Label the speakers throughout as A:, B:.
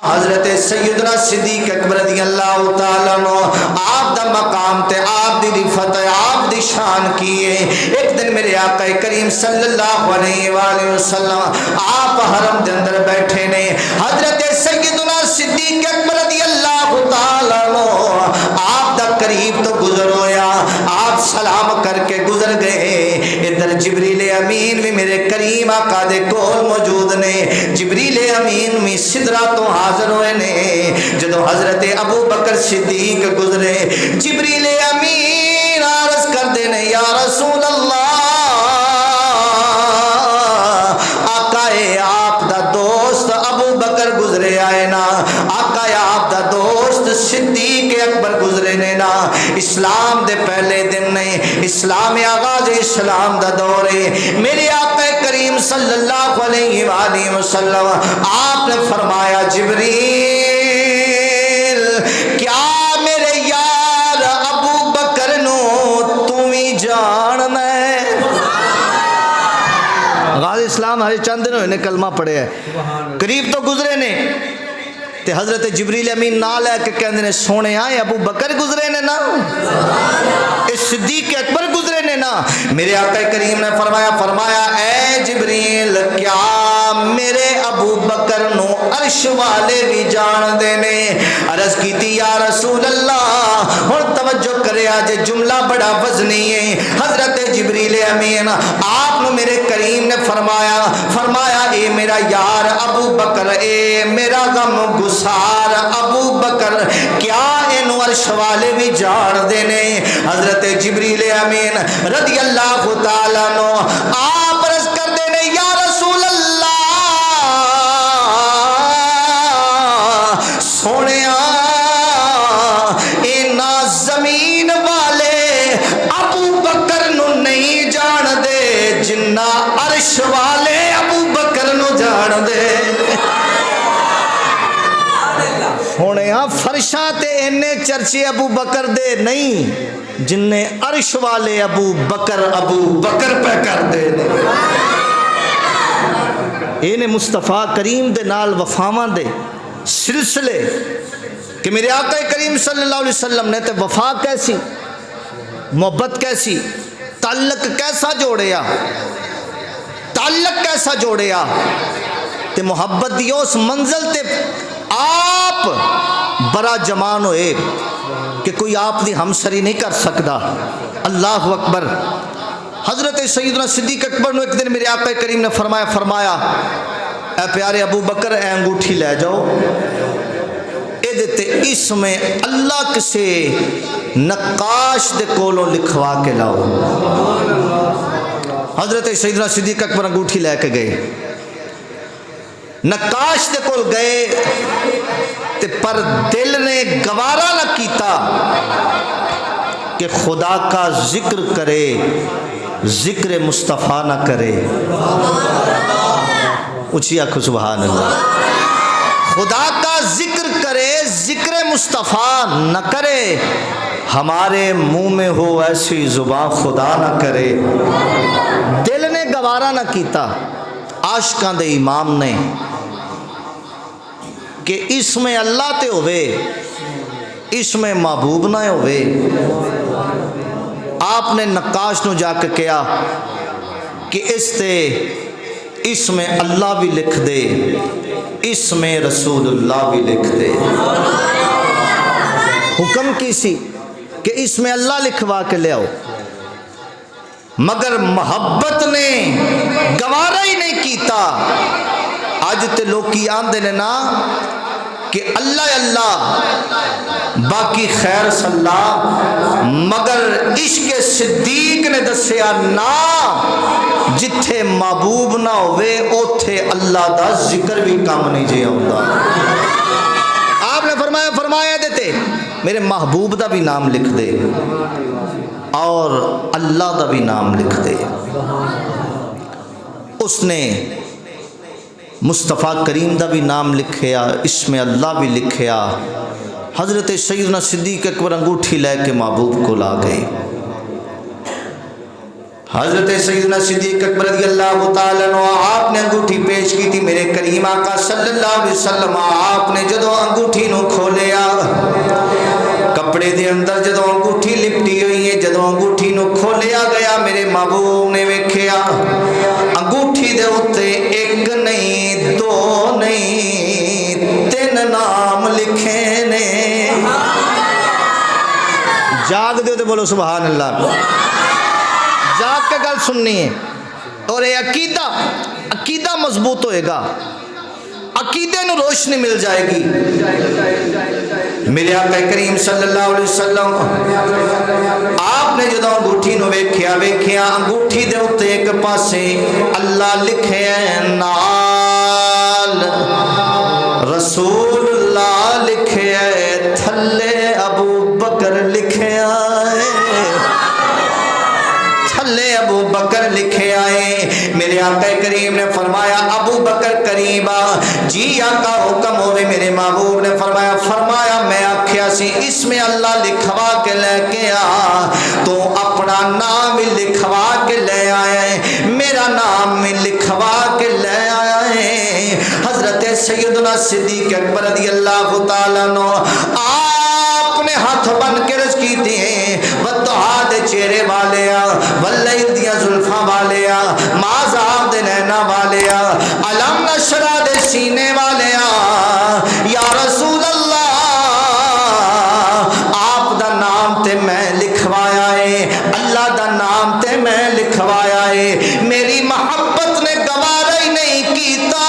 A: حضرت سیدنا صدیق اکبر رضی اللہ تعالیٰ عنہ آپ دا مقام تے آپ دی رفت آپ دی شان کیے. ایک دن میرے آقا کریم صلی اللہ علیہ وآلہ وسلم آپ حرم دے اندر بیٹھے نے. حضرت سیدنا صدیق اکبر رضی اللہ تعالیٰ عنہ آپ دا قریب تو گزر ہویا, آپ سلام کر کے گزر گئے. ادھر جبریل امین بھی میرے کریم آقا دے کول موجود نے. جبریل امین بھی سدرہ تو حاضر ہوئے نے. جدو حضرت ابو بکر صدیق گزرے, جبریل امین عرض کر دینے یا رسول اللہ, آقائے آپ دا دوست ابو بکر گزرے آئے نا, آقائے آپ دا دوست صدیق اکبر گزرے نے نا. اسلام دے پہلے دن نے, اسلام آغاز اسلام دا دورے. میرے آقا کریم صلی اللہ علیہ وآلہ وسلم آپ نے فرمایا جبریل کیا میرے یار ابو بکر نو تمہیں جاننا ہے؟ غازی اسلام ہر چند دنوں نے کلمہ پڑھے ہے, قریب تو گزرے نے تے حضرت جبریل امین نہ لے کے کہندے نے سونے آئے ابو بکر گزرے نے نا, صدیق اکبر گزرے نے نا. میرے آقا کریم نے فرمایا اے جبریل کیا میرے ابو بکر نو عرش والے بھی جان دے نے؟ عرض کیتی یا رسول اللہ. اور توجہ کرے آج جملہ بڑا وزنی ہے. حضرت جبریل امین آپ نے میرے کریم نے فرمایا اے میرا یار ابو بکر, اے میرا غم گسار ابو بکر, کیا انو عرش والے بھی جان دے نے؟ حضرت جبریل امین رضی اللہ تعالیٰ عنہ آپ عرض کر دینے یا رسول اللہ سونیا اینا زمین والے ابو بکر نو نہیں جان دے جنہ عرش والے ابو بکر نو جان دے. ہونے ہاں فرشاں تے انے چرچے ابو بکر دے نہیں جننے عرش والے ابو بکر پہ کر دے. اینے مصطفیٰ کریم دے نال وفاواں دے سلسلے کہ میرے آقا کریم صلی اللہ علیہ وسلم نے تے وفا کیسی, محبت کیسی, تعلق کیسا جوڑیا تے محبت دی اس منزل تے آپ برا جمان ہوئے کہ کوئی آپ دی ہمسری نہیں کر سکتا. اللہ اکبر. حضرت سیدنا صدیق اکبر نے ایک دن میرے آقا کریم نے فرمایا اے پیارے ابو بکر اے انگوٹھی لے جاؤ, اے دیتے اس میں اللہ کسے نقاش دے کولوں لکھوا کے لاؤ. حضرت سیدنا صدیق اکبر انگوٹھی لے کے گئے, نقاش دے کول گئے تے پر دل نے گوارا نہ کیتا کہ خدا کا ذکر کرے, ذکر مصطفیٰ نہ کرے. اچھی آنکھو سبحان اللہ. خدا کا ذکر کرے, ذکر مصطفیٰ نہ کرے, ہمارے منہ میں ہو ایسی زبان خدا نہ کرے. دل نے گوارا نہ کیتا عاشقاں دے امام نے کہ اس میں اللہ تے ہوئے, اس میں محبوب نہ ہوئے. آپ نے نقاش نو جا کے کیا کہ اس میں اللہ بھی لکھ دے, اس میں رسول اللہ بھی لکھ دے. حکم کی سی کہ اس میں اللہ لکھوا کے لے آؤ, مگر محبت نے گوارا ہی نہیں کیتا. آج تے لوکی آندے نے نا کہ اللہ باقی خیر صلاح, مگر عشق صدیق نے دسیا نا جتھے محبوب نہ ہوئے اوتھے اللہ دا ذکر بھی کام نہیں جے آؤں. آپ نے فرمایا دیتے میرے محبوب دا بھی نام لکھ دے اور اللہ دا بھی نام لکھ دے. اس نے مصطفیٰ کریم دا بھی نام لکھیا, اس میں اللہ بھی لکھیا. حضرت سیدنا صدیق اکبر انگوٹھی لے کے محبوب کو لا گئے. حضرت سیدنا صدیق اکبر رضی اللہ تعالیٰ عنہ آپ نے انگوٹھی پیش کی تھی میرے کریم آقا صلی اللہ علیہ وسلم. آپ نے جدو انگوٹھی نو کھولیا کپڑے دے اندر جدو انگوٹھی لپٹی ہوئی ہے جدو انگوٹھی نو کھولیا گیا میرے محبوب نے ویکھیا انگوٹھی دے اتے ایک نہیں دو نہیں 3 نام لکھے نے. جاگ دے بولو سبحان اللہ. جاگ کے گل سننی ہے اور یہ عقیدہ مضبوط ہوئے گا عقیدے نو روشنی مل جائے گی. میرے آقا کریم صلی اللہ علیہ وسلم آپ نے جدو انگوٹھی نو ویکھیا انگوٹھی دے اتے ایک پاسے اللہ لکھے نال رسول اللہ لکھے تھلے ابو بکر لکھے تھلے ابو بکر لکھے آئے. میرے آقا کریم نے فرمایا ابو بکر قریبا جی آقا حکم ہوئے. میرے محبوب نے فرمایا میں آکھیا سی اس میں اللہ لکھوا کے لے کے آ تو اپنا نام بھی لکھوا کے لے آیا ہے میرا نام بھی لکھوا کے لے آیا ہے. حضرت سیدنا صدیق اکبر رضی اللہ تعالیٰ عنہ آپ نے ہاتھ بن کے رج کی تھی وَالضُّحَىٰ دے چہرے والیا وَاللَّيْلِ دیاں زلفاں والیا مازاب دے نینا والیا علم نشرہ دے سینے والیا یا رسول اللہ آپ دا نام تے میں لکھوایا ہے اللہ دا نام تے میں لکھوایا ہے. میری محبت نے گوارا ہی نہیں کیتا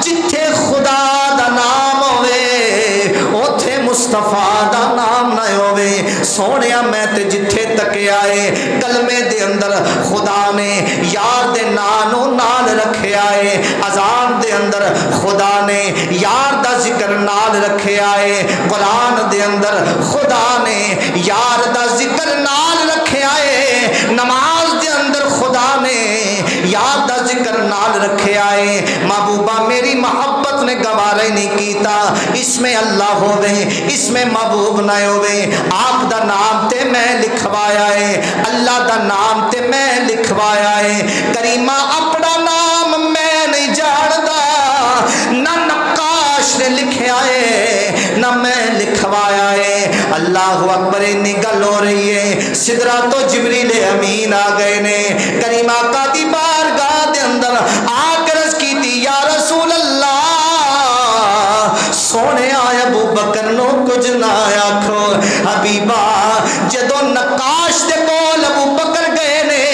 A: جتھے خدا دا نام ہوئے اوتھے مصطفیٰ دا نام نہ ہوئے. سونیا میں تے جتھے تک آئے کلمے دے اندر خدا نے یار دے نانو نال رکھے آئے اذان دے اندر خدا نے یار دا ذکر نال رکھے آئے قرآن دے اندر خدا نے یار دا ذکر نال رکھے آئے نماز دے اندر خدا نے یار دا ذکر نال رکھے آئے. محبوبہ میری محبت نے گوارا ہی نہیں کیتا اس میں اللہ ہوئے اس میں محبوب نہ ہوئے. آپ دا نام تے میں لکھوایا ہے اللہ دا نام تے میں لکھوایا ہے. کریمہ اپنا نام میں نہیں جاندا نہ نقاش نے لکھیا ہے نہ میں لکھوایا ہے. اللہ اکبر اتنی گل ہو رہی ہے سدرات و جبریل امین آ گئے نے کریمہ کا دی بارگاہ دے اندر آ کے عرض کی تھی یا رسول اللہ سونے آیا ابو بکر نو کچھ نہ آکھو حبیبہ جدو نقاش دے کول ابو بکر گئے نے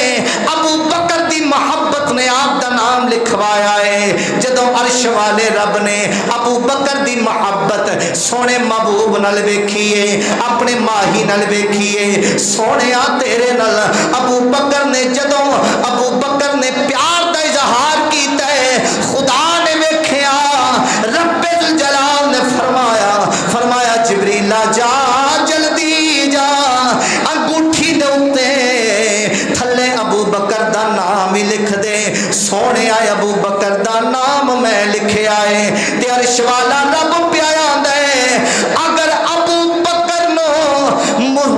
A: ابو بکر دی محبت نے آپ دا نام لکھوایا ہے. جدو عرش والے رب نے ابو بکر دی محبت سونے محبوب نال ویکھیے اپنے ماہی نال ویکھیے سونے تیرے نال ابو بکر نے جدو ابو بکر نے پیار دا اظہار کیتا ہے خدا نے ویکھیا رب الجلال نے فرمایا جبریل جا جلدی جا انگوٹھی دے اوتے تھلے ابو بکر دا نام ہی لکھ دے. سونے آئے ابو بکر دا نام میں لکھے آئے تے عرش والا رب پیایا دے اگر ابو بکر نو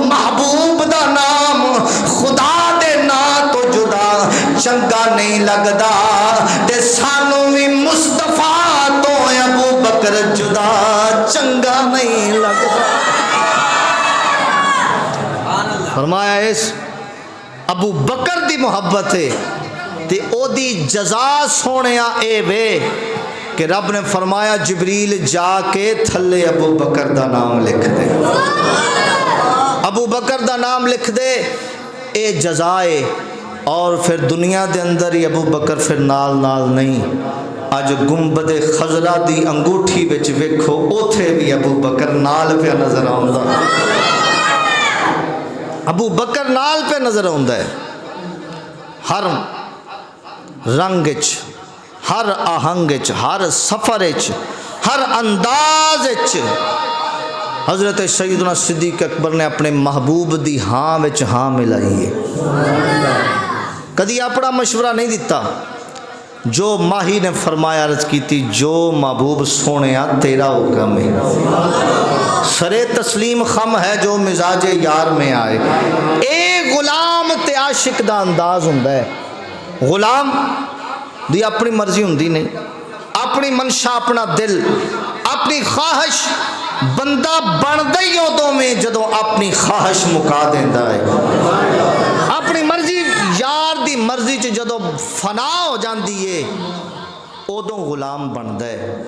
A: محبوب دا نام خدا دے نا تو جدا چنگا نہیں لگدا تے سانو بھی مصطفیٰ تو ابو بکر جدا چنگا نہیں لگدا. فرمایا اس ابو بکر دی محبت ہے تے او دی جزا سونیا اے وے کہ رب نے فرمایا جبریل جا کے تھلے ابو بکر دا نام لکھ دے ابو بکر دا نام لکھ دے اے جزائے. اور پھر دنیا دے اندر ہی ابو بکر پھر نال نہیں اج گنبد خضرا دی انگوٹھی وچ ویکھو اوتھے بھی ابو بکر نال پہ نظر آوندا ابو بکر نال پہ نظر آوندا ہے. ہر رنگ وچ ہر آہنگ وچ ہر سفر وچ ہر انداز وچ حضرت سیدنا صدیق اکبر نے اپنے محبوب دی ہاں وچ ہاں ملائی ہے. کدی اپنا مشورہ نہیں دیتا. جو ماہی نے فرمایا عرض کی تھی جو محبوب سونیا تیرا حکم ہے سرے تسلیم خم ہے جو مزاج یار میں آئے. اے غلام تے عاشق دا انداز ہوندا ہے. غلام دی اپنی مرضی ہوندی نہیں, اپنی منشا, اپنا دل, اپنی خواہش. بندہ بندا ہی ادوں میں جدوں اپنی خواہش مکا دیندا ہے. اپنی مرضی یار دی مرضی چ جدوں فنا ہو جاندی ہے ادوں غلام بندا ہے.